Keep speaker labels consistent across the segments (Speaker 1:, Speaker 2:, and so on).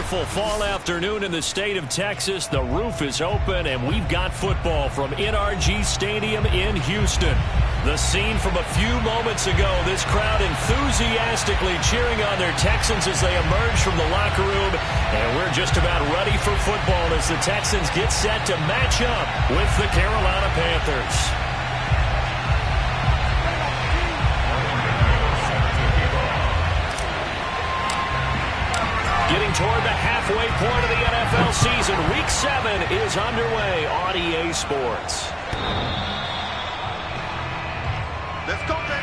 Speaker 1: beautiful fall afternoon in the state of Texas. The roof is open, and we've got football from NRG Stadium in Houston. The scene from a few moments ago, this crowd enthusiastically cheering on their Texans as they emerge from the locker room. And we're just about ready for football as the Texans get set to match up with the Carolina Panthers. Getting toward the halfway point of the NFL season, Week 7 is underway on EA Sports.
Speaker 2: Let's go, baby.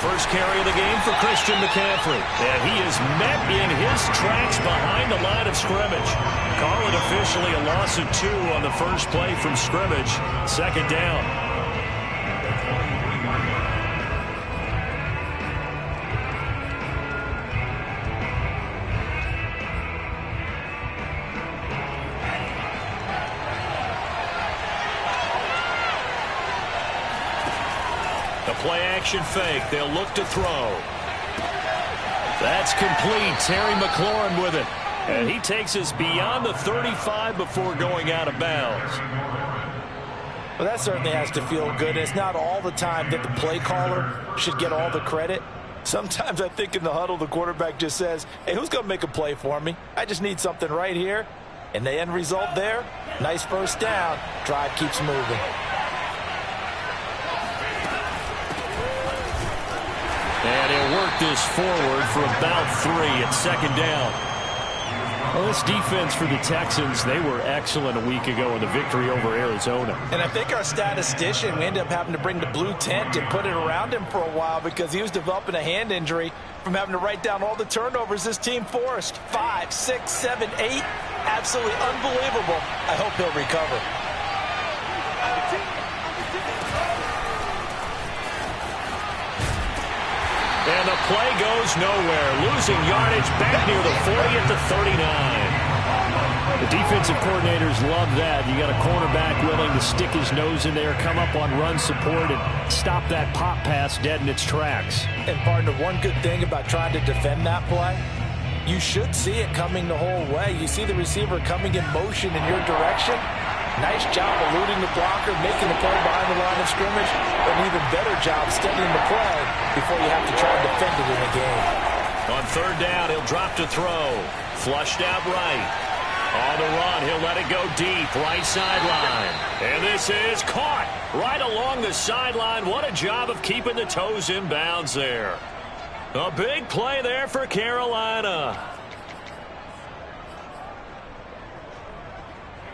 Speaker 1: First carry of the game for Christian McCaffrey. And he is met in his tracks behind the line of scrimmage. Call it officially a loss of 2 on the first play from scrimmage. Second down. Play-action fake. They'll look to throw. That's complete. Terry McLaurin with it. And he takes us beyond the 35 before going out of bounds.
Speaker 3: Well, that certainly has to feel good. It's not all the time that the play caller should get all the credit. Sometimes I think in the huddle, the quarterback just says, hey, who's going to make a play for me? I just need something right here. And the end result there, nice first down. Drive keeps moving.
Speaker 1: And he'll work this forward for about 3 at second down. Well, this defense for the Texans, they were excellent a week ago in the victory over Arizona.
Speaker 3: And I think our statistician, we ended up having to bring the blue tent and put it around him for a while because he was developing a hand injury from having to write down all the turnovers this team forced. 5, 6, 7, 8. Absolutely unbelievable. I hope he'll recover.
Speaker 1: And the play goes nowhere. Losing yardage back near the 40 at the 39. The defensive coordinators love that. You got a cornerback willing to stick his nose in there, come up on run support, and stop that pop pass dead in its tracks.
Speaker 3: And, partner, one good thing about trying to defend that play, you should see it coming the whole way. You see the receiver coming in motion in your direction. Nice job eluding the blocker, making the play behind the line of scrimmage. An even better job studying the play before you have to try and defend it in the game.
Speaker 1: On third down, he'll drop to throw. Flushed out right. On the run, he'll let it go deep. Right sideline. And this is caught right along the sideline. What a job of keeping the toes in bounds there. A big play there for Carolina.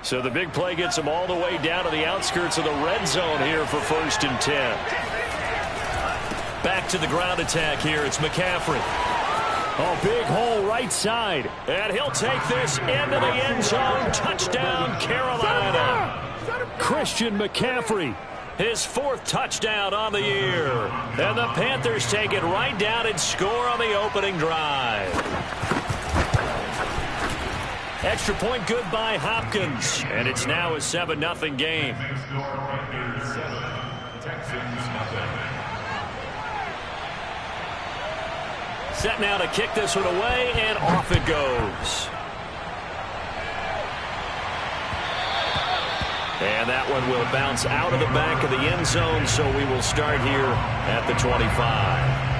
Speaker 1: So the big play gets them all the way down to the outskirts of the red zone here for 1st and 10. Back to the ground attack here. It's McCaffrey. Oh, big hole right side. And he'll take this into the end zone. Touchdown, Carolina. Christian McCaffrey. His 4th touchdown on the year. And the Panthers take it right down and score on the opening drive. Extra point good by Hopkins. And it's now a 7-0 game. Set now to kick this one away, and off it goes. And that one will bounce out of the back of the end zone, so we will start here at the 25.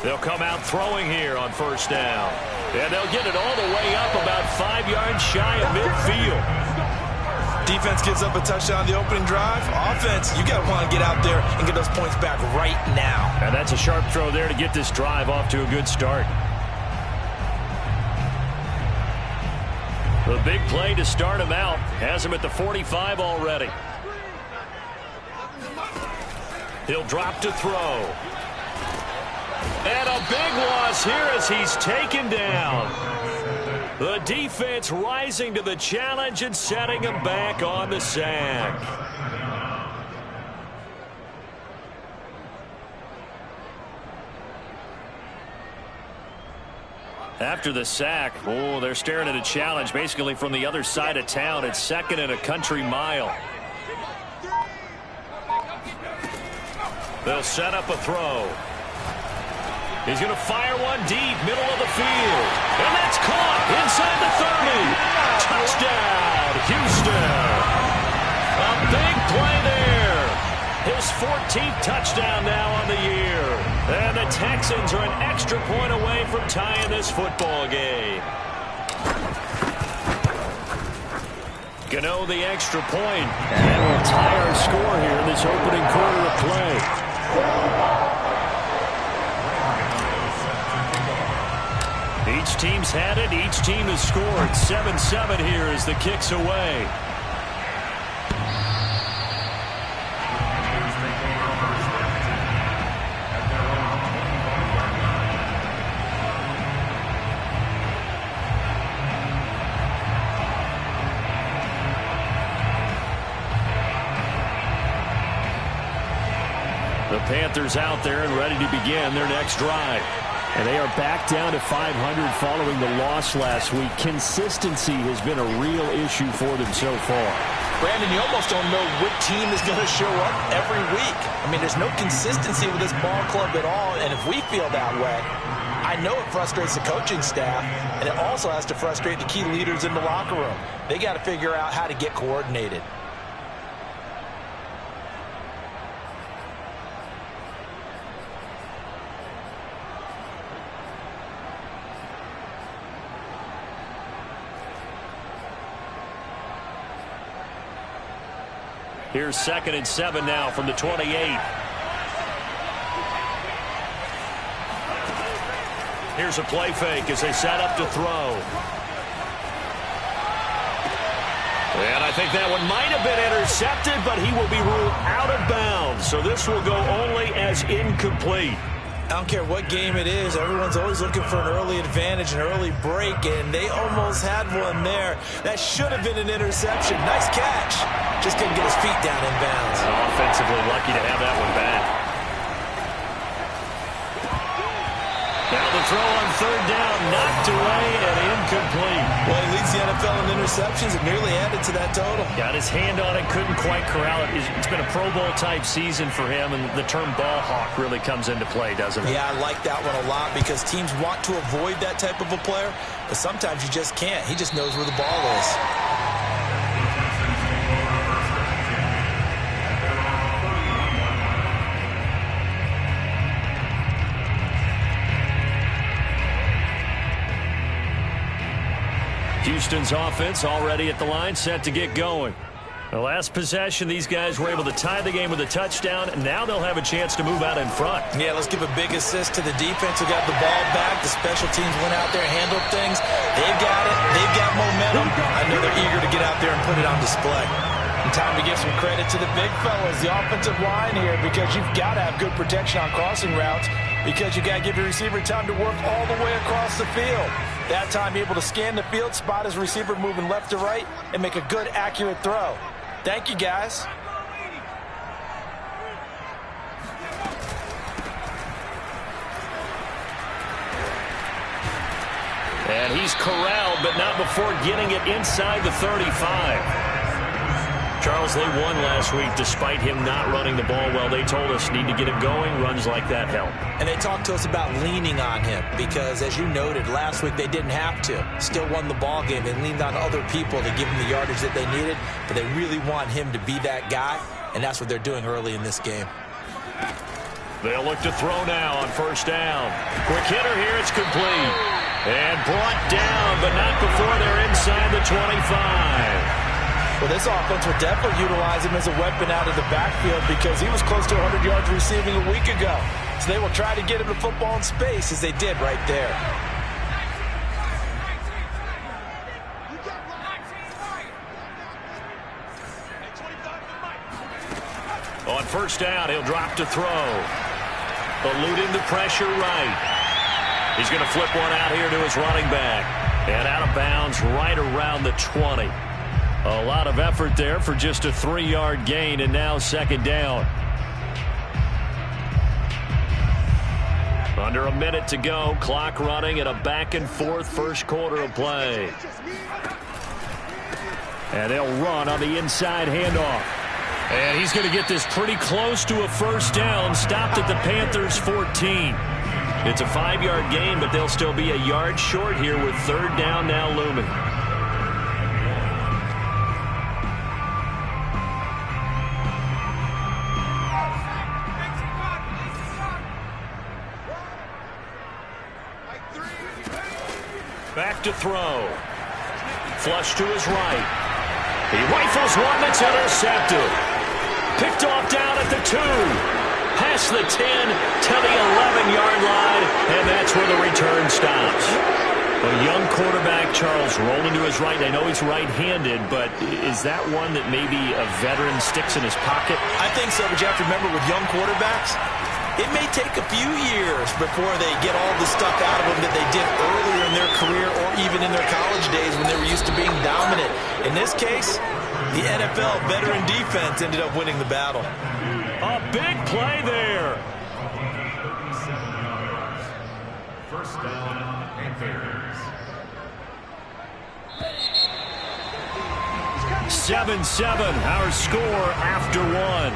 Speaker 1: They'll come out throwing here on first down. And they'll get it all the way up about 5 yards shy of midfield.
Speaker 3: Defense gives up a touchdown on the opening drive. Offense, you got to want to get out there and get those points back right now.
Speaker 1: And that's a sharp throw there to get this drive off to a good start. The big play to start him out has him at the 45 already. He'll drop to throw. And a big loss here as he's taken down. The defense rising to the challenge and setting him back on the sack. After the sack, oh, they're staring at a challenge basically from the other side of town. It's 2nd and a country mile. They'll set up a throw. He's going to fire one deep, middle of the field. And that's caught inside the 30. Touchdown, Houston. A big play there. His 14th touchdown now on the year. And the Texans are an extra point away from tying this football game. Gano the extra point. And we'll tie our score here in this opening quarter of play. Each team's had it. Each team has scored. 7-7 here as the kick's away. The Panthers out there and ready to begin their next drive. And they are back down to 500 following the loss last week. Consistency has been a real issue for them so far.
Speaker 3: Brandon, you almost don't know what team is going to show up every week. I mean, there's no consistency with this ball club at all, and if we feel that way, I know it frustrates the coaching staff, and it also has to frustrate the key leaders in the locker room. They got to figure out how to get coordinated.
Speaker 1: Here's 2nd and 7 now from the 28. Here's a play fake as they set up to throw. And I think that one might have been intercepted, but he will be ruled out of bounds. So this will go only as incomplete.
Speaker 3: I don't care what game it is. Everyone's always looking for an early advantage, an early break, and they almost had one there. That should have been an interception. Nice catch. Just couldn't get his feet down in bounds.
Speaker 1: Offensively lucky to have that one back. Now the throw on 3rd down, knocked away and incomplete.
Speaker 3: Well, he leads the NFL in interceptions and nearly added to that total.
Speaker 1: Got his hand on it, couldn't quite corral it. It's been a Pro Bowl type season for him, and the term ball hawk really comes into play, doesn't it?
Speaker 3: Yeah, I like that one a lot because teams want to avoid that type of a player, but sometimes you just can't. He just knows where the ball is.
Speaker 1: Houston's offense already at the line, set to get going. The last possession, these guys were able to tie the game with a touchdown, and now they'll have a chance to move out in front.
Speaker 3: Yeah, let's give a big assist to the defense who got the ball back. The special teams went out there and handled things. They've got it. They've got momentum. I know they're eager to get out there and put it on display. And time to give some credit to the big fellas, the offensive line here, because you've got to have good protection on crossing routes because you got to give your receiver time to work all the way across the field. That time, be able to scan the field, spot his receiver moving left to right, and make a good, accurate throw. Thank you, guys.
Speaker 1: And he's corralled, but not before getting it inside the 35. Charles, they won last week despite him not running the ball well. They told us need to get him going. Runs like that help.
Speaker 3: And they talked to us about leaning on him because, as you noted, last week they didn't have to. Still won the ball game. They leaned on other people to give him the yardage that they needed, but they really want him to be that guy, and that's what they're doing early in this game.
Speaker 1: They'll look to throw now on first down. Quick hitter here. It's complete. And brought down, but not before they're inside the 25.
Speaker 3: Well, this offense will definitely utilize him as a weapon out of the backfield because he was close to 100 yards receiving a week ago. So they will try to get him the football in space as they did right there.
Speaker 1: On first down, he'll drop to throw. Eluding the pressure right. He's going to flip one out here to his running back. And out of bounds right around the 20. A lot of effort there for just a 3-yard gain, and now second down. Under a minute to go, clock running, and a back-and-forth first quarter of play. And they'll run on the inside handoff. And he's going to get this pretty close to a first down, stopped at the Panthers' 14. It's a 5-yard gain, but they'll still be a yard short here with third down now looming. Back to throw. Flush to his right. He rifles one that's intercepted. Picked off down at the 2. Past the 10 to the 11-yard line, and that's where the return stops. A young quarterback, Charles, rolling to his right. I know he's right-handed, but is that one that maybe a veteran sticks in his pocket?
Speaker 3: I think so, but you have to remember with young quarterbacks, it may take a few years before they get all the stuff out of them that they did earlier in their career or even in their college days when they were used to being dominant. In this case, the NFL veteran defense ended up winning the battle.
Speaker 1: A big play there.
Speaker 2: First down, Panthers.
Speaker 1: 7-7, our score after one.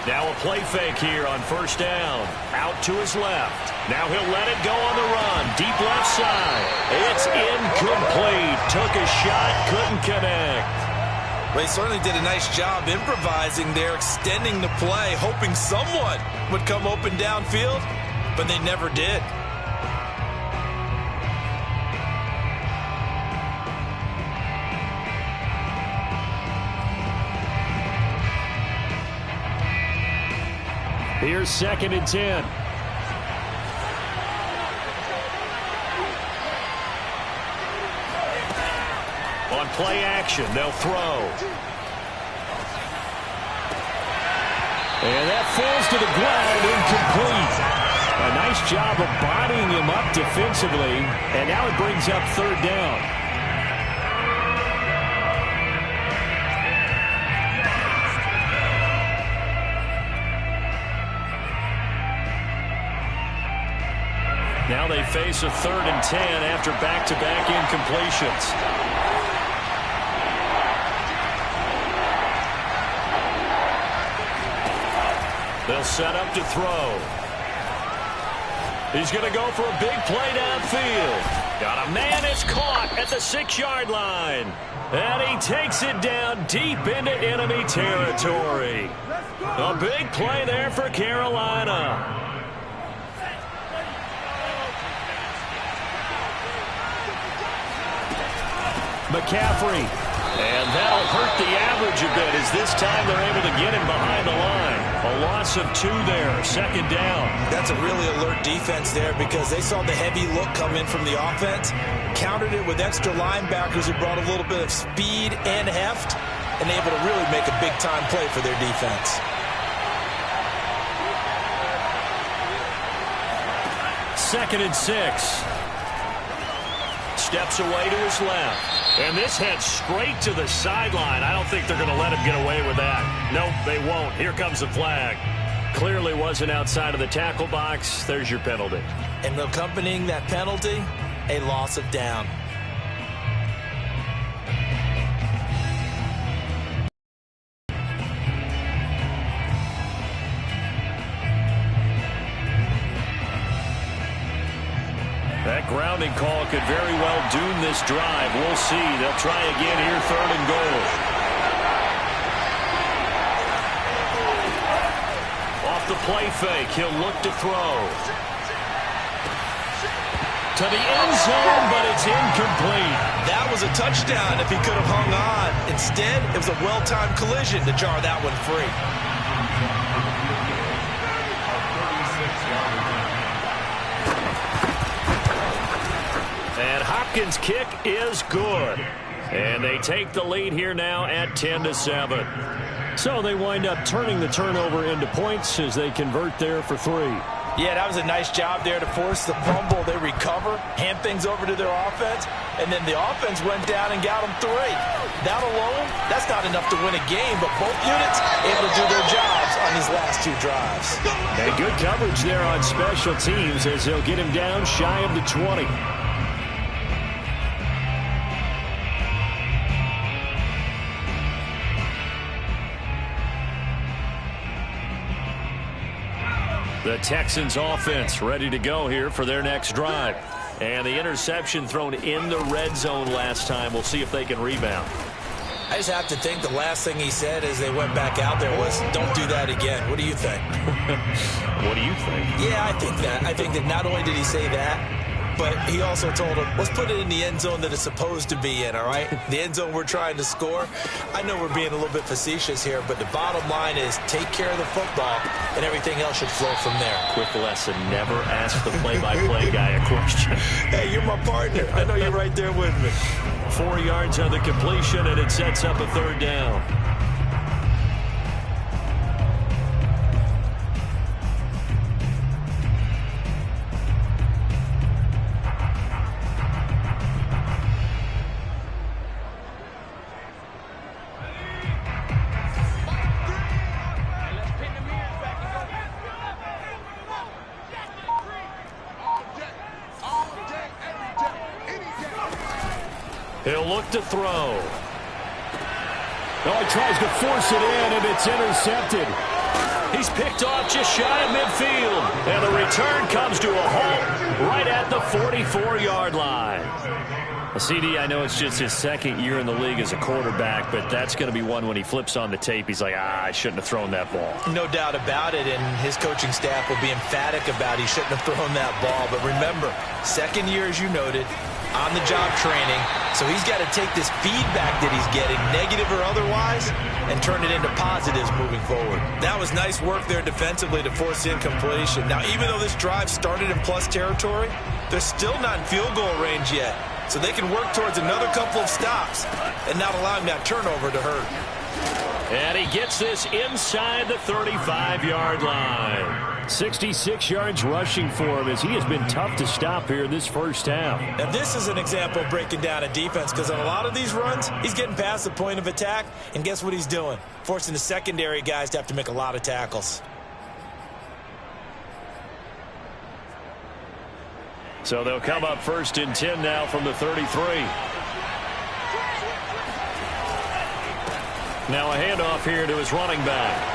Speaker 1: Now a play fake here on first down. Out to his left. Now he'll let it go on the run. Deep left side. It's incomplete. Took a shot, couldn't connect.
Speaker 3: Well, he certainly did a nice job improvising there, extending the play, hoping someone would come open downfield, but they never did.
Speaker 1: Here's 2nd and 10. On play action, they'll throw. And that falls to the ground, incomplete. A nice job of bodying him up defensively, and now it brings up third down. Now they face a 3rd and 10 after back-to-back incompletions. They'll set up to throw. He's going to go for a big play downfield. Got a man, it's caught at the 6-yard line. And he takes it down deep into enemy territory. A big play there for Carolina. McCaffrey. And that'll hurt the average a bit as this time they're able to get him behind the line. A loss of 2 there, 2nd down.
Speaker 3: That's a really alert defense there because they saw the heavy look come in from the offense, countered it with extra linebackers who brought a little bit of speed and heft, and able to really make a big-time play for their defense.
Speaker 1: Second and 6. Steps away to his left. And this heads straight to the sideline. I don't think they're going to let him get away with that. Nope, they won't. Here comes the flag. Clearly wasn't outside of the tackle box. There's your penalty.
Speaker 3: And accompanying that penalty, a loss of down.
Speaker 1: That ground grounding call could very well doom this drive. We'll see. They'll try again here, 3rd and goal. Off the play fake, he'll look to throw. To the end zone, but it's incomplete.
Speaker 3: That was a touchdown if he could have hung on. Instead, it was a well-timed collision to jar that one free.
Speaker 1: And Hopkins' kick is good. And they take the lead here now at 10-7. So they wind up turning the turnover into points as they convert there for 3.
Speaker 3: Yeah, that was a nice job there to force the fumble. They recover, hand things over to their offense, and then the offense went down and got them 3. That alone, that's not enough to win a game, but both units able to do their jobs on these last 2 drives.
Speaker 1: And good coverage there on special teams as they'll get him down shy of the 20. The Texans offense ready to go here for their next drive. And the interception thrown in the red zone last time. We'll see if they can rebound.
Speaker 3: I just have to think the last thing he said as they went back out there was, don't do that again. What do you think?
Speaker 1: What do you think?
Speaker 3: Yeah, I think that. I think that not only did he say that, but he also told him, let's put it in the end zone that it's supposed to be in, all right? The end zone we're trying to score. I know we're being a little bit facetious here, but the bottom line is take care of the football, and everything else should flow from there.
Speaker 1: Quick lesson, never ask the play-by-play guy a question.
Speaker 3: Hey, you're my partner. I know you're right there with me.
Speaker 1: 4 yards on the completion, and it sets up a 3rd down. He'll look to throw.
Speaker 4: Oh, he tries to force it in, and it's intercepted.
Speaker 1: He's picked off just shy of midfield. And the return comes to a halt right at the 44-yard line. CD, I know it's just his 2nd year in the league as a quarterback, but that's going to be one when he flips on the tape. He's like, I shouldn't have thrown that ball.
Speaker 3: No doubt about it, and his coaching staff will be emphatic about he shouldn't have thrown that ball. But remember, 2nd year, as you noted, on-the-job training, so he's got to take this feedback that he's getting, negative or otherwise, and turn it into positives moving forward. That was nice work there defensively to force the incompletion. Now, even though this drive started in plus territory, they're still not in field goal range yet, so they can work towards another couple of stops and not allowing that turnover to hurt.
Speaker 1: And he gets this inside the 35-yard line. 66 yards rushing for him as he has been tough to stop here this first half.
Speaker 3: Now, this is an example of breaking down a defense because on a lot of these runs, he's getting past the point of attack, and guess what he's doing? Forcing the secondary guys to have to make a lot of tackles.
Speaker 1: So they'll come up 1st and 10 now from the 33. Now a handoff here to his running back.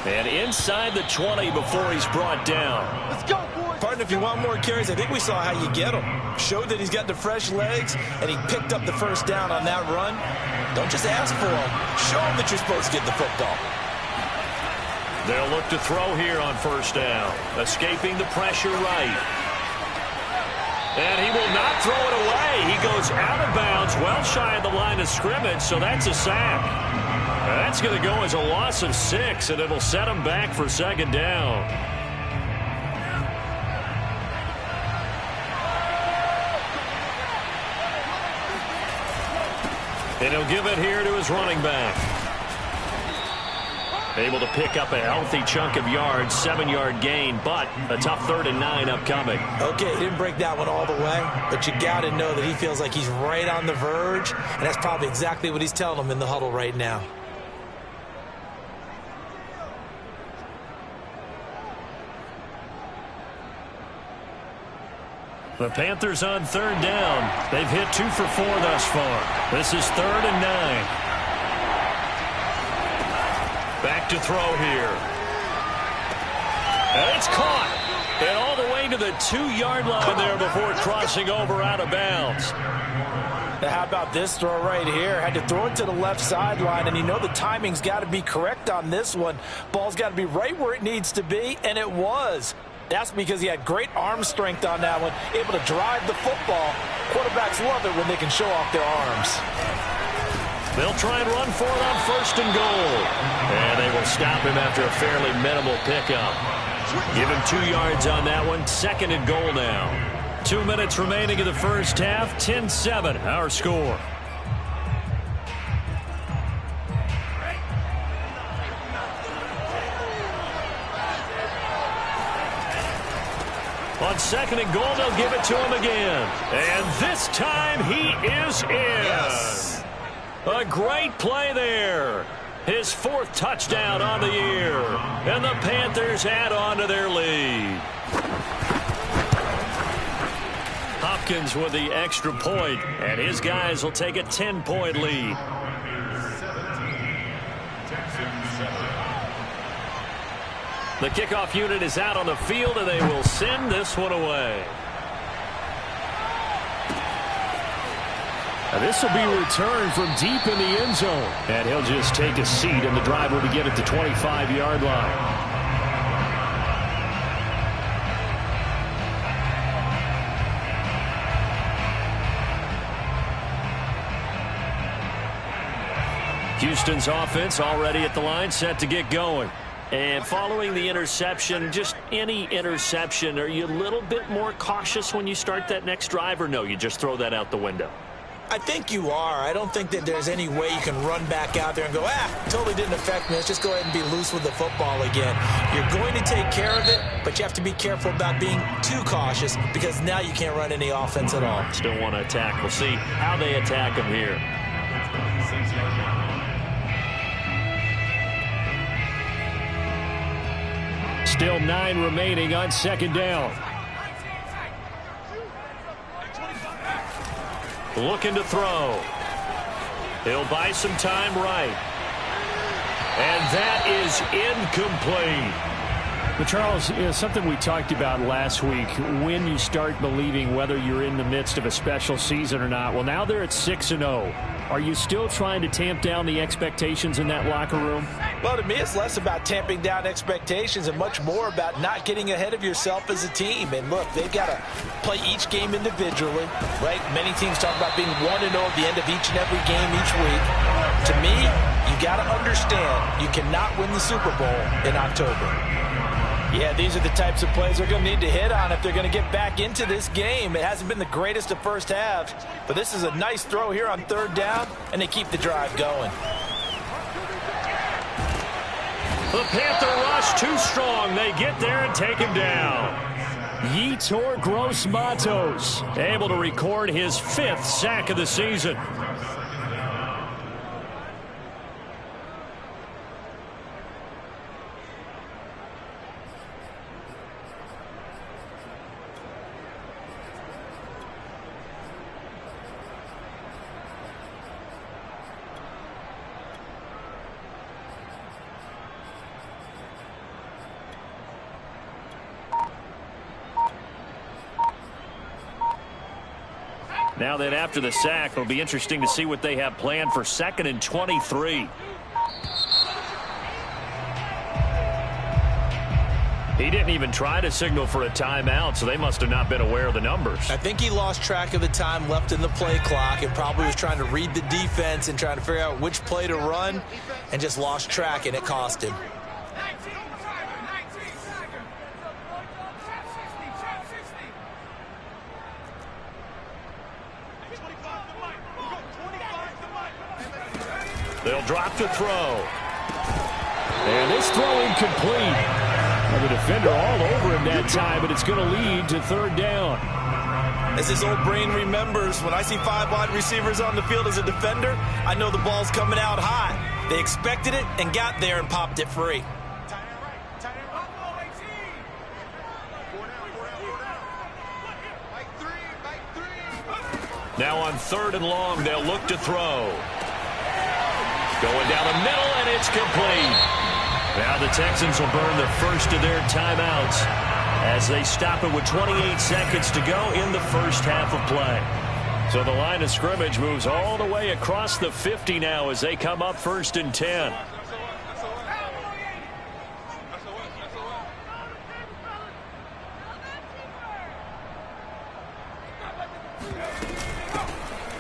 Speaker 1: And inside the 20 before he's brought down.
Speaker 3: Let's go, boys. Partner, if you want more carries, I think we saw how you get him. Showed that he's got the fresh legs, and he picked up the 1st down on that run. Don't just ask for him. Show him that you're supposed to get the football.
Speaker 1: They'll look to throw here on 1st down. Escaping the pressure right. And he will not throw it away. He goes out of bounds, well shy of the line of scrimmage, so that's a sack. That's going to go as a loss of 6, and it'll set him back for 2nd down. And he'll give it here to his running back. Able to pick up a healthy chunk of yards, 7-yard gain, but a tough 3rd and 9 upcoming.
Speaker 3: Okay, he didn't break that one all the way, but you got to know that he feels like he's right on the verge, and that's probably exactly what he's telling them in the huddle right now.
Speaker 1: The Panthers on 3rd down. They've hit 2 for 4 thus far. This is 3rd and 9. Back to throw here. And it's caught. And all the way running to the 2-yard line there before crossing over out of bounds.
Speaker 3: How about this throw right here? Had to throw it to the left sideline, and you know the timing's got to be correct on this one. Ball's got to be right where it needs to be, and it was. That's because he had great arm strength on that one, able to drive the football. Quarterbacks love it when they can show off their arms.
Speaker 1: They'll try and run for it on 1st and goal. And they will stop him after a fairly minimal pickup. Give him 2 yards on that one. 2nd and goal now. 2 minutes remaining in the first half. 10-7, our score. On 2nd and goal, they'll give it to him again. And this time he is in. Yes. A great play there. His 4th touchdown on the year. And the Panthers add on to their lead. Hopkins with the extra point, and his guys will take a 10-point lead. The kickoff unit is out on the field, and they will send this one away.
Speaker 4: Now this will be returned from deep in the end zone. And he'll just take a seat, and the drive will begin at the 25-yard line.
Speaker 1: Houston's offense already at the line, set to get going. And following the interception, just any interception, are you a little bit more cautious when you start that next drive, or no, you just throw that out the window?
Speaker 3: I think you are. I don't think that there's any way you can run back out there and go, totally didn't affect me. Let's just go ahead and be loose with the football again. You're going to take care of it, but you have to be careful about being too cautious because now you can't run any offense at all.
Speaker 1: Still want to attack. We'll see how they attack him here.
Speaker 4: Still 9 remaining on 2nd down.
Speaker 1: Looking to throw. He'll buy some time right. And that is incomplete.
Speaker 4: But Charles, something we talked about last week, when you start believing whether you're in the midst of a special season or not. Well, now they're at 6-0. Are you still trying to tamp down the expectations in that locker room?
Speaker 3: Well, to me, it's less about tamping down expectations and much more about not getting ahead of yourself as a team. And look, they've got to play each game individually, right? Many teams talk about being 1-0 at the end of each and every game each week. To me, you got to understand you cannot win the Super Bowl in October. Yeah, these are the types of plays they're going to need to hit on if they're going to get back into this game. It hasn't been the greatest of first halves, but this is a nice throw here on 3rd down, and they keep the drive going.
Speaker 1: The Panther rush too strong. They get there and take him down.
Speaker 4: Yetur Gross-Matos
Speaker 1: able to record his 5th sack of the season. Now then, after the sack, it'll be interesting to see what they have planned for 2nd and 23. He didn't even try to signal for a timeout, so they must have not been aware of the numbers.
Speaker 3: I think he lost track of the time left in the play clock and probably was trying to read the defense and trying to figure out which play to run and just lost track, and it cost him.
Speaker 1: They'll drop to throw.
Speaker 4: And this throw incomplete. Well, the defender all over him that time, but it's going to lead to 3rd down.
Speaker 3: As his old brain remembers, when I see 5 wide receivers on the field as a defender, I know the ball's coming out hot. They expected it and got there and popped it free.
Speaker 1: Now on 3rd and long, they'll look to throw. Going down the middle, and it's complete. Now the Texans will burn the first of their timeouts. as they stop it with 28 seconds to go in the first half of play. So the line of scrimmage moves all the way across the 50 now as they come up 1st and 10.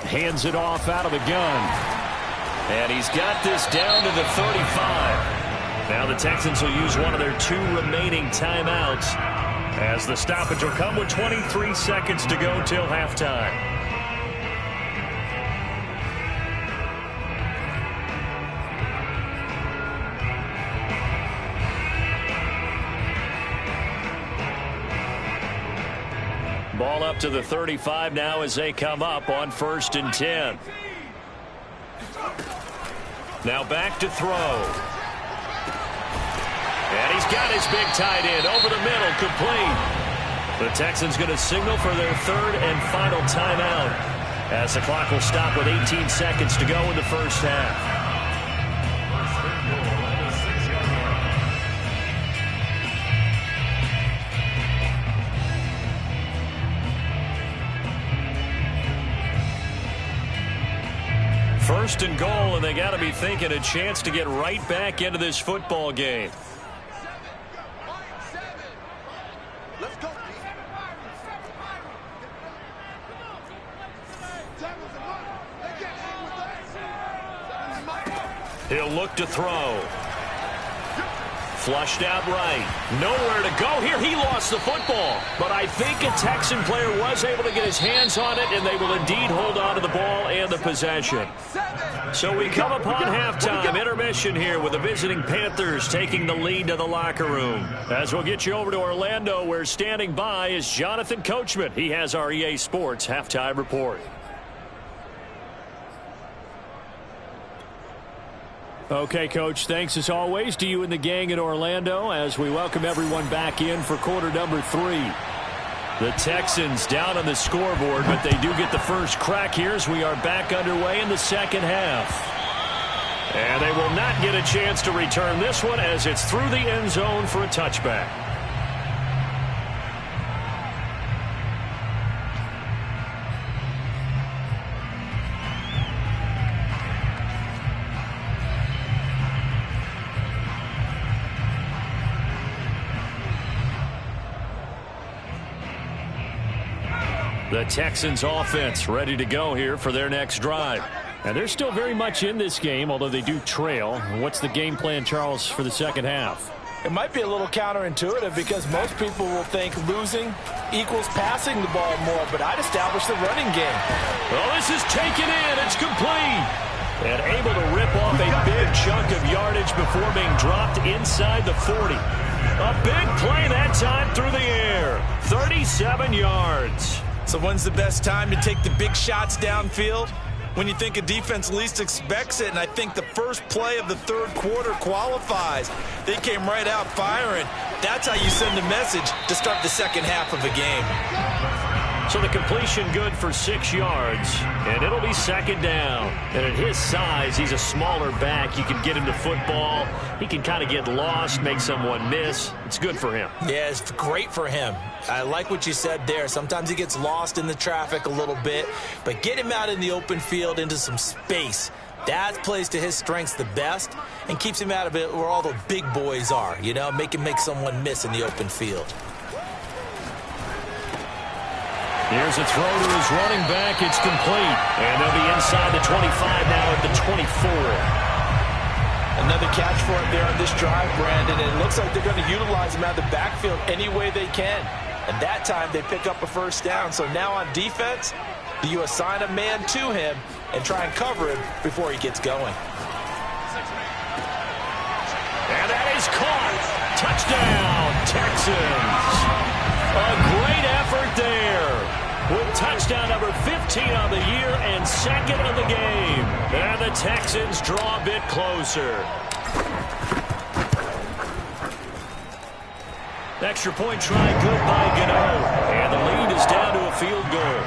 Speaker 4: Hands it off out of the gun.
Speaker 1: And he's got this down to the 35. Now the Texans will use one of their 2 remaining timeouts as the stoppage will come with 23 seconds to go till halftime. Ball up to the 35 now as they come up on 1st and 10. Now back to throw. And he's got his big tight end over the middle, complete. The Texans going to signal for their 3rd and final timeout as the clock will stop with 18 seconds to go in the first half. First and goal, and they got to be thinking a chance to get right back into this football game. He'll look to throw. Flushed out right. Nowhere to go here. He lost the football. But I think a Texan player was able to get his hands on it, and they will indeed hold on to the ball and the possession. So we come upon halftime. Intermission here with the visiting Panthers taking the lead to the locker room. As we'll get you over to Orlando, where standing by is Jonathan Coachman. He has our EA Sports halftime report.
Speaker 4: Okay, Coach, thanks as always to you and the gang in Orlando as we welcome everyone back in for quarter number 3. The Texans down on the scoreboard, but they do get the first crack here as we are back underway in the second half. And they will not get a chance to return this one as it's through the end zone for a touchback. The Texans offense ready to go here for their next drive. And they're still very much in this game, although they do trail. What's the game plan, Charles, for the second half?
Speaker 3: It might be a little counterintuitive because most people will think losing equals passing the ball more, but I'd establish the running game.
Speaker 1: Well, this is taken in. It's complete. And able to rip off a big chunk of yardage before being dropped inside the 40. A big play that time through the air. 37 yards.
Speaker 3: So when's the best time to take the big shots downfield? When you think a defense least expects it, and I think the first play of the third quarter qualifies. They came right out firing. That's how you send a message to start the second half of a game.
Speaker 1: So the completion good for 6 yards, and it'll be second down. And at his size, he's a smaller back. You can get him to football. He can kind of get lost, make someone miss. It's good for him.
Speaker 3: Yeah, it's great for him. I like what you said there. Sometimes he gets lost in the traffic a little bit, but get him out in the open field into some space. That plays to his strengths the best and keeps him out of it where all the big boys are, you know, make someone miss in the open field.
Speaker 1: Here's a throw to his running back. It's complete. And they'll be inside the 25 now at the 24.
Speaker 3: Another catch for him there on this drive, Brandon. And it looks like they're going to utilize him out of the backfield any way they can. And that time they pick up a first down. So now on defense, you assign a man to him and try and cover him before he gets going.
Speaker 1: And that is caught. Touchdown, Texans. A great effort there. With touchdown number 15 on the year and second of the game. And the Texans draw a bit closer. Extra point try good by Gator. And the lead is down to a field goal.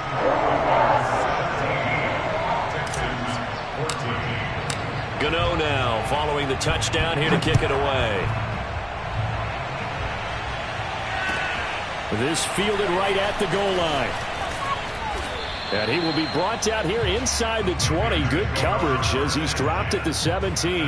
Speaker 1: Gator now following the touchdown here to kick it away.
Speaker 4: This fielded right at the goal line. And he will be brought down here inside the 20. Good coverage as he's dropped at the 17.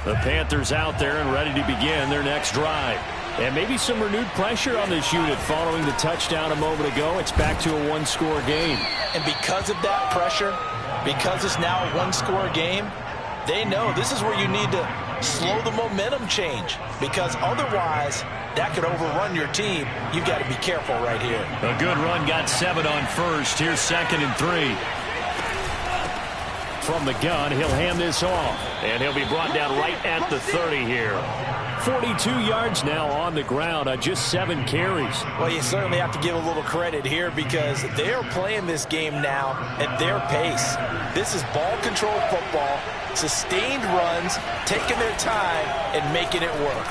Speaker 4: The Panthers out there and ready to begin their next drive. And maybe some renewed pressure on this unit following the touchdown a moment ago. It's back to a one-score game.
Speaker 3: And because of that pressure, because it's now a one-score game, they know this is where you need to slow the momentum change. Because otherwise, that could overrun your team. You've got to be careful right here.
Speaker 1: A good run got 7 on first. Here's 2nd and 3.
Speaker 4: From the gun, he'll hand this off.
Speaker 1: And he'll be brought down right at the 30 here.
Speaker 4: 42 yards now on the ground on just 7 carries.
Speaker 3: Well, you certainly have to give a little credit here because they are playing this game now at their pace. This is ball control football, sustained runs, taking their time and making it work.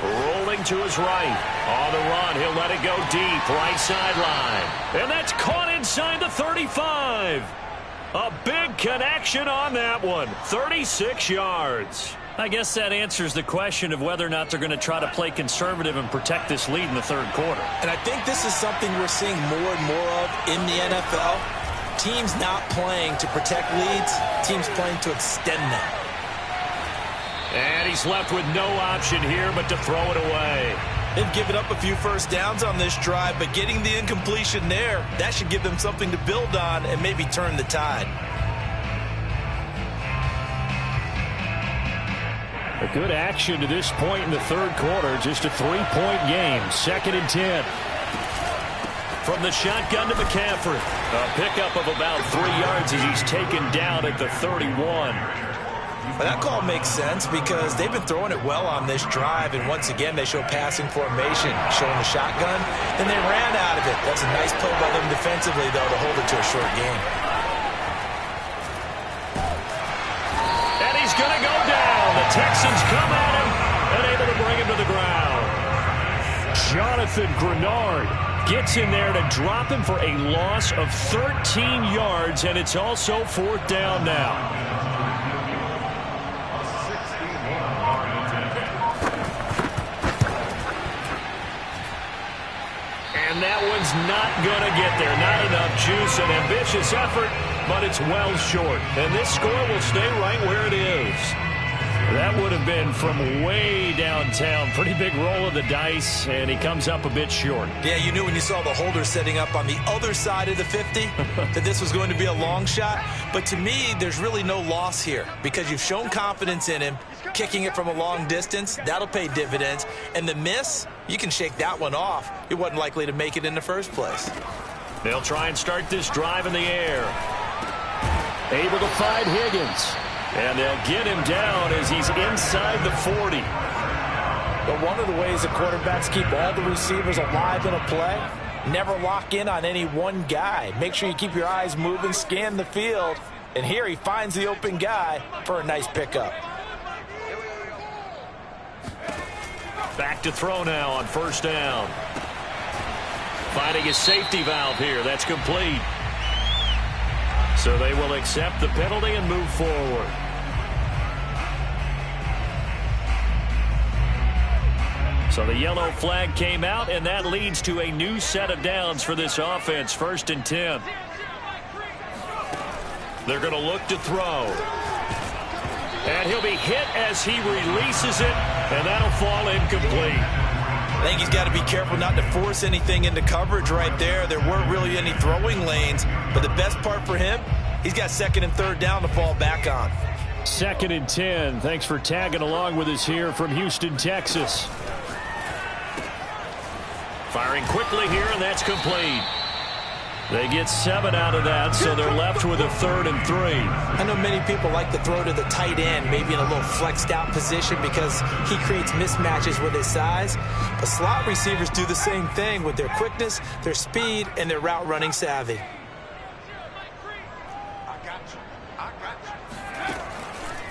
Speaker 1: Rolling to his right. On the run, he'll let it go deep, right sideline. And that's caught inside the 35. A big connection on that one. 36 yards.
Speaker 4: I guess that answers the question of whether or not they're going to try to play conservative and protect this lead in the third quarter.
Speaker 3: And I think this is something we're seeing more and more of in the NFL. Teams not playing to protect leads, teams playing to extend them.
Speaker 1: And he's left with no option here but to throw it away.
Speaker 3: They've given up a few first downs on this drive, but getting the incompletion there, that should give them something to build on and maybe turn the tide.
Speaker 4: A good action to this point in the third quarter. Just a 3-point game. 2nd and 10.
Speaker 1: From the shotgun to McCaffrey. A pickup of about 3 yards as he's taken down at the 31.
Speaker 3: Well, that call makes sense because they've been throwing it well on this drive, and once again they show passing formation, showing the shotgun, and they ran out of it. That's a nice play by them defensively, though, to hold it to a short game.
Speaker 1: And he's going to go down. The Texans come at him and able to bring him to the ground.
Speaker 4: Jonathan Grenard gets in there to drop him for a loss of 13 yards, and it's also 4th down now.
Speaker 1: And that one's not going to get there. Not enough juice. An ambitious effort, but it's well short. And this score will stay right where it is.
Speaker 4: That would have been from way downtown. Pretty big roll of the dice, and he comes up a bit short.
Speaker 3: Yeah, you knew when you saw the holder setting up on the other side of the 50 that this was going to be a long shot. But to me, there's really no loss here because you've shown confidence in him. Kicking it from a long distance, that'll pay dividends. And the miss, you can shake that one off. He wasn't likely to make it in the first place.
Speaker 1: They'll try and start this drive in the air.
Speaker 4: Able to find Higgins.
Speaker 1: And they'll get him down as he's inside the 40.
Speaker 3: But one of the ways that quarterbacks keep all the receivers alive in a play, never lock in on any one guy. Make sure you keep your eyes moving, scan the field. And here he finds the open guy for a nice pickup.
Speaker 1: Back to throw now on 1st down. Finding a safety valve here. That's complete. So they will accept the penalty and move forward. So the yellow flag came out, and that leads to a new set of downs for this offense. 1st and 10. They're going to look to throw. And he'll be hit as he releases it, and that'll fall incomplete.
Speaker 3: I think he's got to be careful not to force anything into coverage right there. There weren't really any throwing lanes, but the best part for him, he's got 2nd and 3rd down to fall back on.
Speaker 4: 2nd and 10. Thanks for tagging along with us here from Houston, Texas.
Speaker 1: Firing quickly here, and that's complete.
Speaker 4: They get 7 out of that, so they're left with a 3rd and 3.
Speaker 3: I know many people like to throw to the tight end, maybe in a little flexed out position because he creates mismatches with his size. But slot receivers do the same thing with their quickness, their speed, and their route running savvy.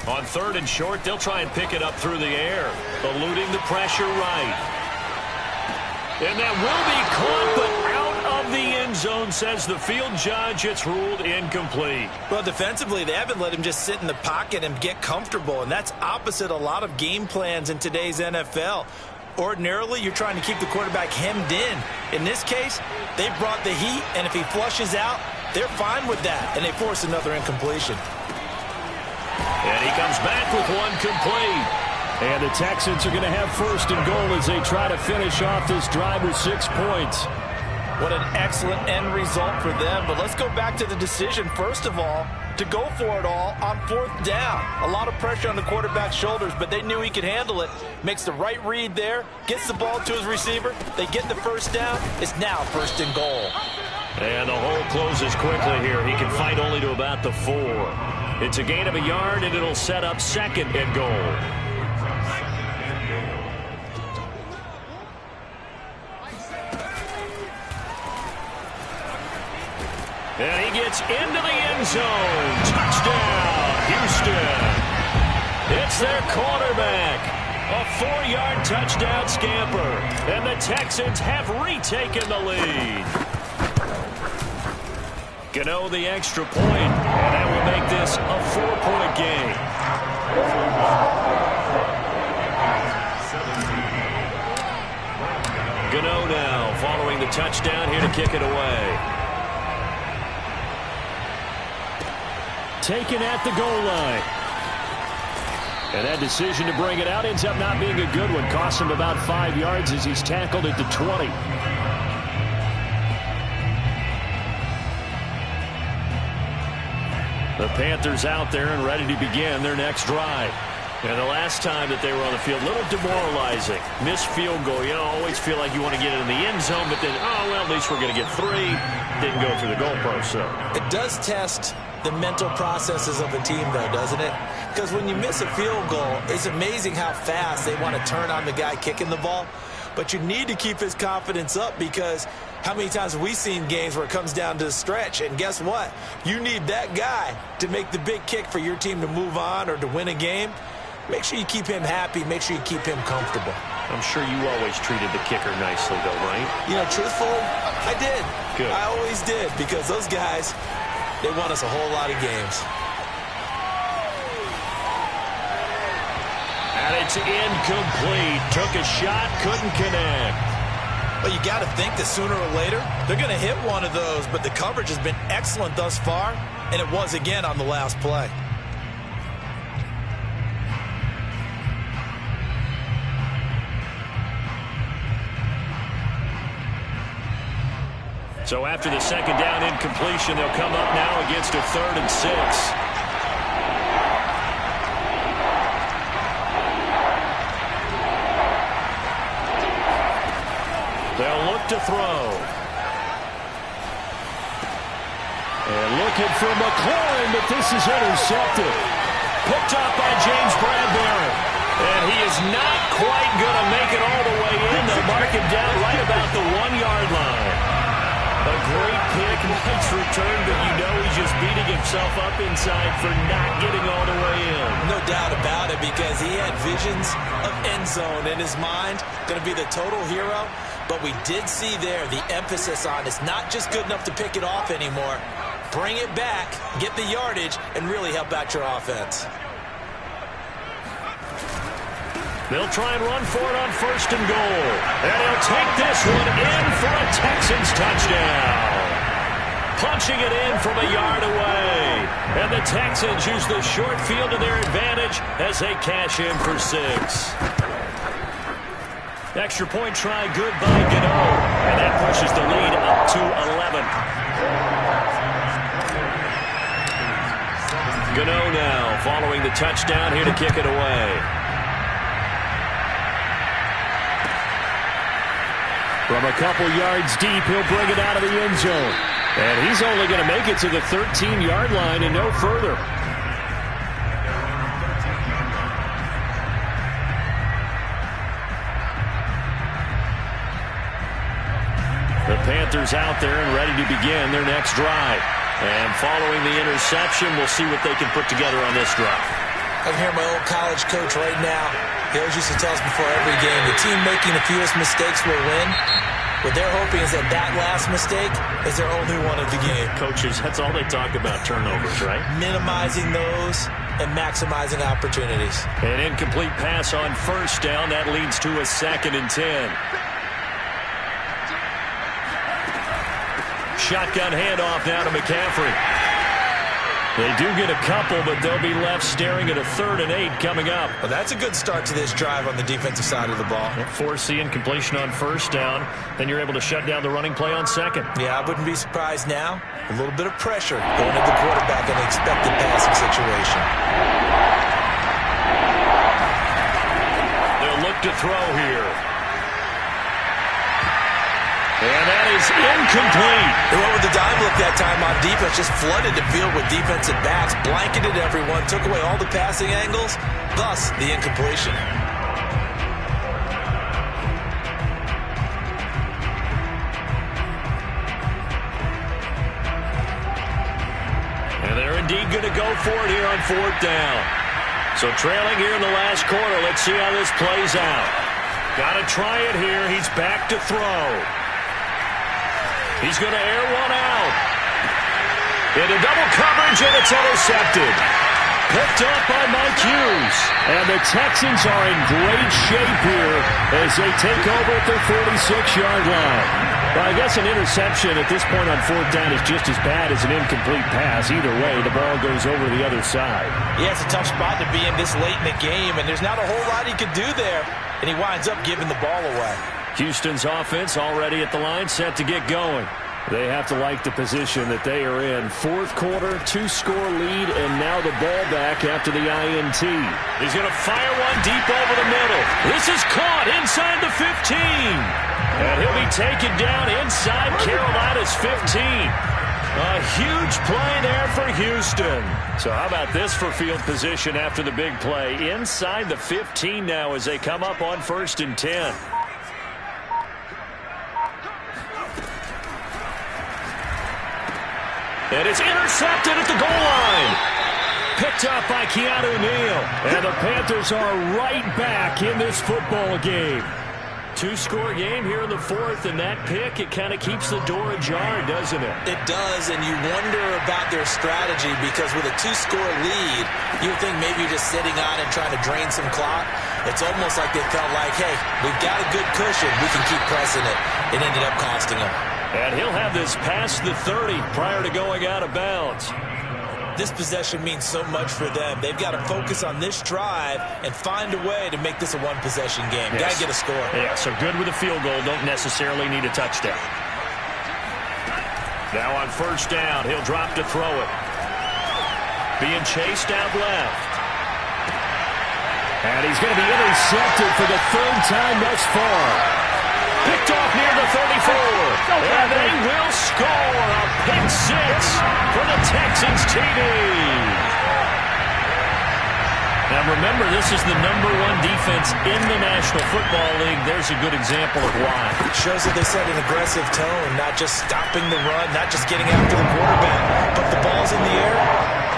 Speaker 1: On 3rd and short, they'll try and pick it up through the air, eluding the pressure right. And that will be caught, but out of the end zone, says the field judge. It's ruled incomplete.
Speaker 3: Well, defensively, they haven't let him just sit in the pocket and get comfortable, and that's opposite a lot of game plans in today's NFL. Ordinarily, you're trying to keep the quarterback hemmed in. In this case, they brought the heat, and if he flushes out, they're fine with that, and they force another incompletion.
Speaker 1: And he comes back with one complete.
Speaker 4: And the Texans are going to have first and goal as they try to finish off this drive with 6 points.
Speaker 3: What an excellent end result for them. But let's go back to the decision, first of all, to go for it all on 4th down. A lot of pressure on the quarterback's shoulders, but they knew he could handle it. Makes the right read there, gets the ball to his receiver. They get the first down. It's now first and goal.
Speaker 1: And the hole closes quickly here. He can fight only to about the 4. It's a gain of a yard, and it'll set up second and goal. And he gets into the end zone. Touchdown, Houston. It's their quarterback. A 4-yard touchdown scamper. And the Texans have retaken the lead. Gano the extra point. And that will make this a 4-point game. Gano now following the touchdown here to kick it away.
Speaker 4: Taken at the goal line. And that decision to bring it out ends up not being a good one. Costs him about 5 yards as he's tackled at the 20.
Speaker 1: The Panthers out there and ready to begin their next drive. And the last time that they were on the field, a little demoralizing. Missed field goal. You always feel like you want to get it in the end zone, but then, oh, well, at least we're going to get 3. Didn't go through the goalpost, so.
Speaker 3: It does test the mental processes of a team, though, doesn't it? Because when you miss a field goal, it's amazing how fast they want to turn on the guy kicking the ball. But you need to keep his confidence up, because how many times have we seen games where it comes down to the stretch? And guess what? You need that guy to make the big kick for your team to move on or to win a game. Make sure you keep him happy. Make sure you keep him comfortable.
Speaker 1: I'm sure you always treated the kicker nicely, though, right?
Speaker 3: You know, truthfully, I did.
Speaker 1: Good.
Speaker 3: I always did, because those guys, they won us a whole lot of games.
Speaker 1: And it's incomplete. Took a shot, couldn't connect.
Speaker 3: Well, you got to think that sooner or later, they're going to hit one of those, but the coverage has been excellent thus far, and it was again on the last play.
Speaker 1: So after the second down incompletion, they'll come up now against a 3rd and 6. They'll look to throw.
Speaker 4: And looking for McLaurin, but this is intercepted.
Speaker 1: Picked up by James Bradbury. And he is not quite going to make it all the way in. They'll mark him down right about the 1-yard line. A great pick, nice return, but you know he's just beating himself up inside for not getting all the way in.
Speaker 3: No doubt about it, because he had visions of end zone in his mind. Going to be the total hero. But we did see there the emphasis on it's not just good enough to pick it off anymore. Bring it back, get the yardage, and really help out your offense.
Speaker 1: They'll try and run for it on 1st and goal. And he'll take this one in for a Texans touchdown. Punching it in from a yard away. And the Texans use the short field to their advantage as they cash in for 6. Extra point try, good by Gator. And that pushes the lead up to 11. Gator now following the touchdown here to kick it away.
Speaker 4: From a couple yards deep, he'll bring it out of the end zone. And he's only going to make it to the 13-yard line and no further.
Speaker 1: The Panthers out there and ready to begin their next drive. And following the interception, we'll see what they can put together on this drive.
Speaker 3: I can hear my old college coach right now. He always used to tell us before every game, the team making the fewest mistakes will win. What they're hoping is that that last mistake is their only one of the game.
Speaker 1: Coaches, that's all they talk about, turnovers, right?
Speaker 3: Minimizing those and maximizing opportunities.
Speaker 1: An incomplete pass on first down. That leads to a 2nd and 10. Shotgun handoff now to McCaffrey. They do get a couple, but they'll be left staring at a 3rd and 8 coming up.
Speaker 3: Well, that's a good start to this drive on the defensive side of the ball.
Speaker 1: Force the incompletion on first down. Then you're able to shut down the running play on 2nd.
Speaker 3: Yeah, I wouldn't be surprised now. A little bit of pressure going to the quarterback in the expected passing situation.
Speaker 1: They'll look to throw here. And that is incomplete.
Speaker 3: They went with the dime look that time on defense, just flooded the field with defensive backs, blanketed everyone, took away all the passing angles, thus the incompletion.
Speaker 1: And they're indeed going to go for it here on 4th down. So trailing here in the last quarter, let's see how this plays out. Got to try it here. He's back to throw. He's going to air one out. Into double coverage, and it's intercepted. Picked up by Mike Hughes.
Speaker 4: And the Texans are in great shape here as they take over at their 46-yard line. Well, I guess an interception at this point on 4th down is just as bad as an incomplete pass. Either way, the ball goes over the other side.
Speaker 3: Yeah, it's a tough spot to be in this late in the game, and there's not a whole lot he could do there, and he winds up giving the ball away.
Speaker 1: Houston's offense already at the line, set to get going.
Speaker 4: They have to like the position that they are in. 4th quarter, 2-score lead, and now the ball back after the INT.
Speaker 1: He's going to fire one deep over the middle. This is caught inside the 15. And he'll be taken down inside Carolina's 15. A huge play there for Houston. So how about this for field position after the big play? Inside the 15 now as they come up on 1st and 10. And it's intercepted at the goal line. Picked up by Keanu Neal.
Speaker 4: And the Panthers are right back in this football game.
Speaker 1: 2-score game here in the 4th, and that pick, it kind of keeps the door ajar, doesn't it?
Speaker 3: It does, and you wonder about their strategy because with a 2-score lead, you would think maybe you're just sitting on it trying to drain some clock. It's almost like they felt like, hey, we've got a good cushion. We can keep pressing it. It ended up costing them.
Speaker 1: And he'll have this past the 30 prior to going out of bounds.
Speaker 3: This possession means so much for them. They've got to focus on this drive and find a way to make this a one-possession game.
Speaker 1: Yes.
Speaker 3: Got to get a score.
Speaker 1: Yeah, so good with a field goal. Don't necessarily need a touchdown. Now on 1st down, he'll drop to throw it. Being chased out left.
Speaker 4: And he's going to be intercepted for the 3rd time thus far.
Speaker 1: Picked off near the 34. And they will score a pick 6 for the Texans TD. Now remember, this is the #1 defense in the National Football League. There's a good example of why.
Speaker 3: It shows that they set an aggressive tone, not just stopping the run, not just getting after the quarterback, but the ball's in the air.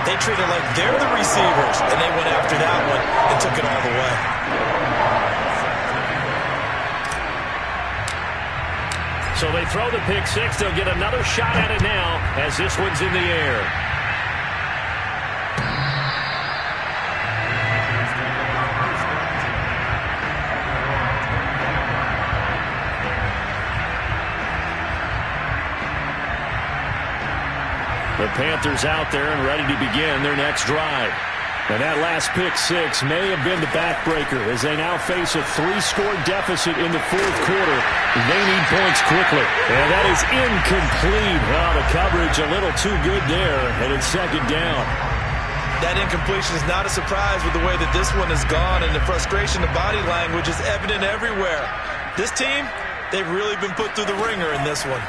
Speaker 3: They treat it like they're the receivers, and they went after that one and took it all the way.
Speaker 1: So they throw the pick 6. They'll get another shot at it now as this one's in the air. The Panthers out there and ready to begin their next drive.
Speaker 4: And that last pick 6 may have been the backbreaker as they now face a 3-score deficit in the 4th quarter. They need points quickly. And that is incomplete. Well, the coverage a little too good there, and it's 2nd down.
Speaker 3: That incompletion is not a surprise with the way that this one has gone, and the frustration of body language is evident everywhere. This team, they've really been put through the ringer in this one.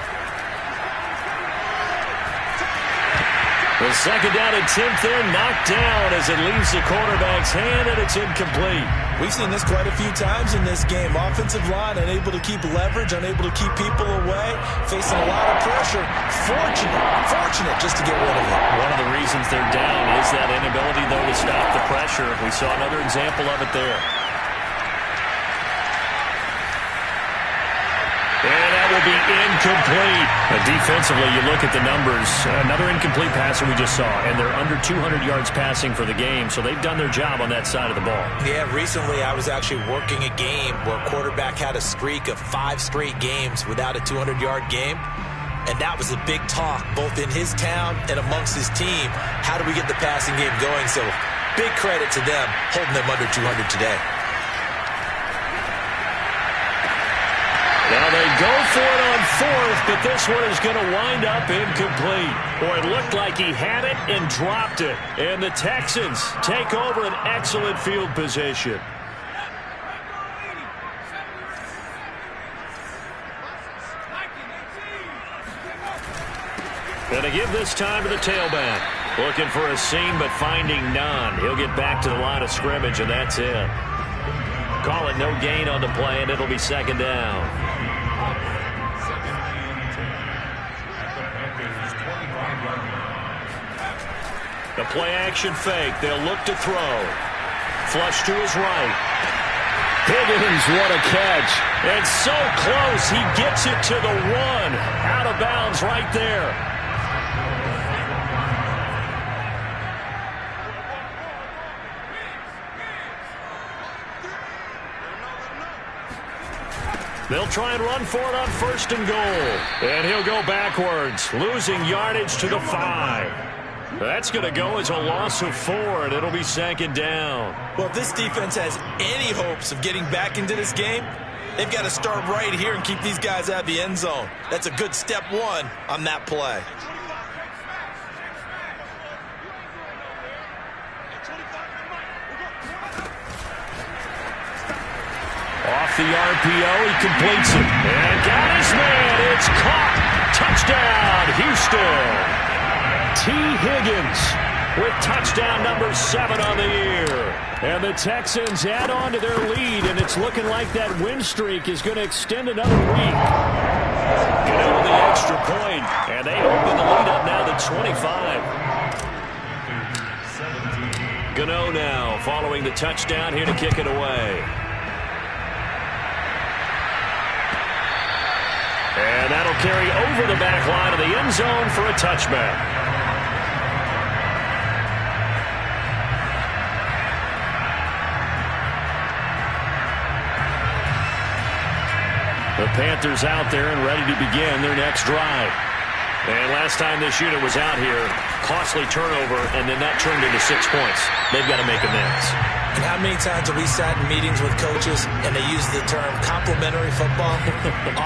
Speaker 1: The 2nd down attempt there knocked down as it leaves the quarterback's hand, and it's incomplete.
Speaker 3: We've seen this quite a few times in this game. Offensive line unable to keep leverage, unable to keep people away, facing a lot of pressure. Fortunate just to get rid of it.
Speaker 1: One of the reasons they're down is that inability, though, to stop the pressure. We saw another example of it there. And that will be incomplete. Defensively, you look at the numbers. Another incomplete passer we just saw, and they're under 200 yards passing for the game, so they've done their job on that side of the ball.
Speaker 3: Yeah, recently I was actually working a game where a quarterback had a streak of 5 straight games without a 200-yard game. And that was a big talk, both in his town and amongst his team. How do we get the passing game going? So big credit to them, holding them under 200 today.
Speaker 1: Now they go for it on fourth, but this one is going to wind up incomplete. Boy, it looked like he had it and dropped it. And the Texans take over an excellent field position. Going to give this time to the tailback. Looking for a seam, but finding none. He'll get back to the line of scrimmage, and that's it. Call it no gain on the play, and it'll be second down. The play-action fake. They'll look to throw. Flush to his right. Higgins, what a catch. And so close, he gets it to the 1. Out of bounds right there. They'll try and run for it on first and goal. And he'll go backwards, losing yardage to the 5. That's going to go as a loss of 4, and it'll be second down.
Speaker 3: Well, if this defense has any hopes of getting back into this game, they've got to start right here and keep these guys out of the end zone. That's a good step 1 on that play.
Speaker 1: Off the RPO, he completes it. And got his man. It's caught. Touchdown, Houston. T. Higgins with touchdown number 7 on the year. And the Texans add on to their lead, and it's looking like that win streak is going to extend another week. Gator with the extra point, and they open the lead up now to 25. Gano now following the touchdown here to kick it away. And that'll carry over the back line of the end zone for a touchback. The Panthers out there and ready to begin their next drive. And last time this unit was out here, costly turnover, and then that turned into 6 points. They've got to make amends.
Speaker 3: And how many times have we sat in meetings with coaches and they use the term complementary football?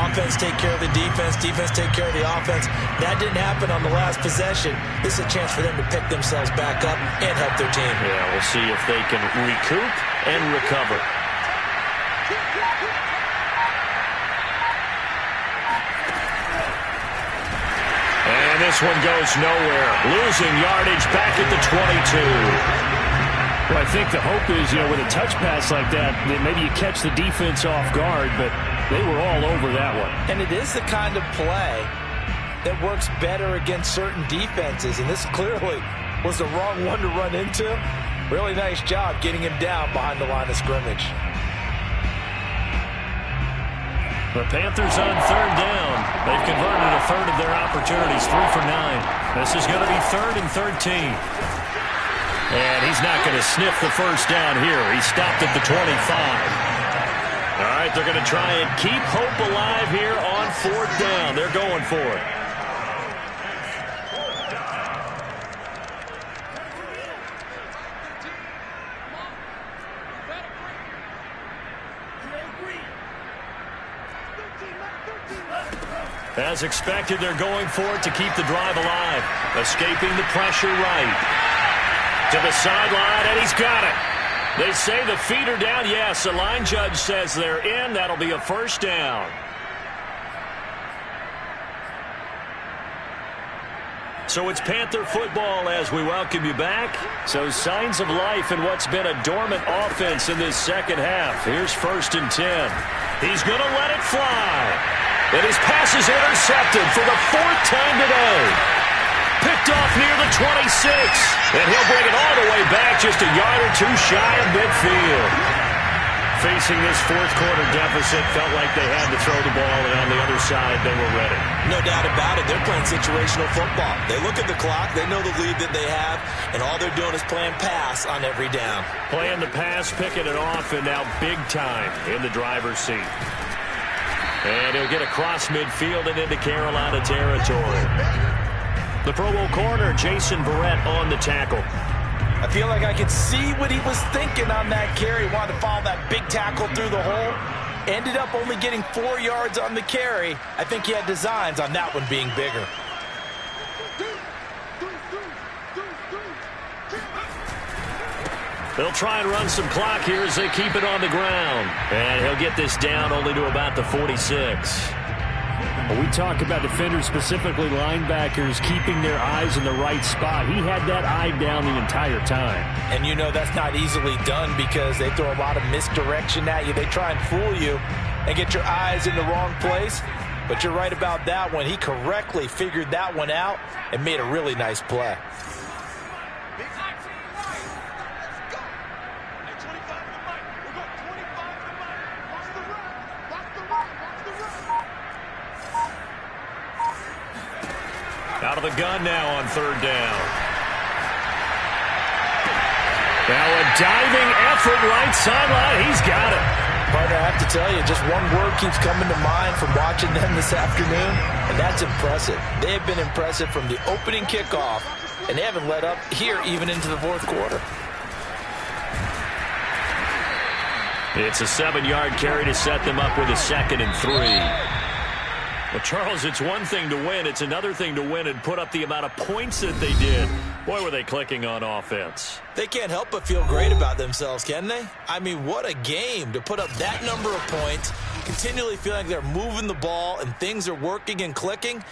Speaker 3: Offense take care of the defense, defense take care of the offense. That didn't happen on the last possession. This is a chance for them to pick themselves back up and help their team.
Speaker 1: Yeah, we'll see if they can recoup and recover. And this one goes nowhere. Losing yardage back at the 22.
Speaker 4: Well, I think the hope is, with a touch pass like that maybe you catch the defense off guard, but they were all over that one.
Speaker 3: And it is the kind of play that works better against certain defenses, and this clearly was the wrong one to run into. Really nice job getting him down behind the line of scrimmage.
Speaker 1: The Panthers on third down. They've converted a third of their opportunities, 3 for 9. This is going to be 3rd and 13. And he's not going to sniff the first down here. He stopped at the 25. All right, they're going to try and keep hope alive here on 4th down. They're going for it. As expected, they're going for it to keep the drive alive. Escaping the pressure right. To the sideline, and he's got it. They say the feet are down. Yes, the line judge says they're in. That'll be a first down. So it's Panther football as we welcome you back. So signs of life in what's been a dormant offense in this second half. Here's 1st and 10. He's going to let it fly. And his pass is intercepted for the 4th time today. Picked off near the 26. And he'll bring it all the way back just a yard or 2 shy of midfield. facing this fourth quarter deficit, felt like they had to throw the ball, and on the other side, they were ready.
Speaker 3: No doubt about it. They're playing situational football. They look at the clock. They know the lead that they have, and all they're doing is playing pass on every down.
Speaker 1: Playing the pass, picking it off, and now big time in the driver's seat. And he'll get across midfield and into Carolina territory. The Pro Bowl corner, Jason Verrett, on the tackle.
Speaker 3: I feel like I could see what he was thinking on that carry. Wanted to follow that big tackle through the hole. Ended up only getting 4 yards on the carry. I think he had designs on that one being bigger.
Speaker 1: They'll try and run some clock here as they keep it on the ground. And he'll get this down only to about the 46.
Speaker 4: We talk about defenders, specifically linebackers, keeping their eyes in the right spot. He had that eye down the entire time.
Speaker 3: And you know that's not easily done because they throw a lot of misdirection at you. They try and fool you and get your eyes in the wrong place. But you're right about that one. He correctly figured that one out and made a really nice play.
Speaker 1: Out of the gun now on third down. Now a diving effort right sideline. He's got it.
Speaker 3: Partner, I have to tell you, just one word keeps coming to mind from watching them this afternoon, and that's impressive. They have been impressive from the opening kickoff, and they haven't let up here even into the fourth quarter.
Speaker 1: It's a 7-yard carry to set them up with a 2nd and 3. Well, Charles, it's one thing to win. It's another thing to win and put up the amount of points that they did. Boy, were they clicking on offense.
Speaker 3: They can't help but feel great about themselves, can they? I mean, what a game to put up that number of points, continually feeling like they're moving the ball and things are working and clicking.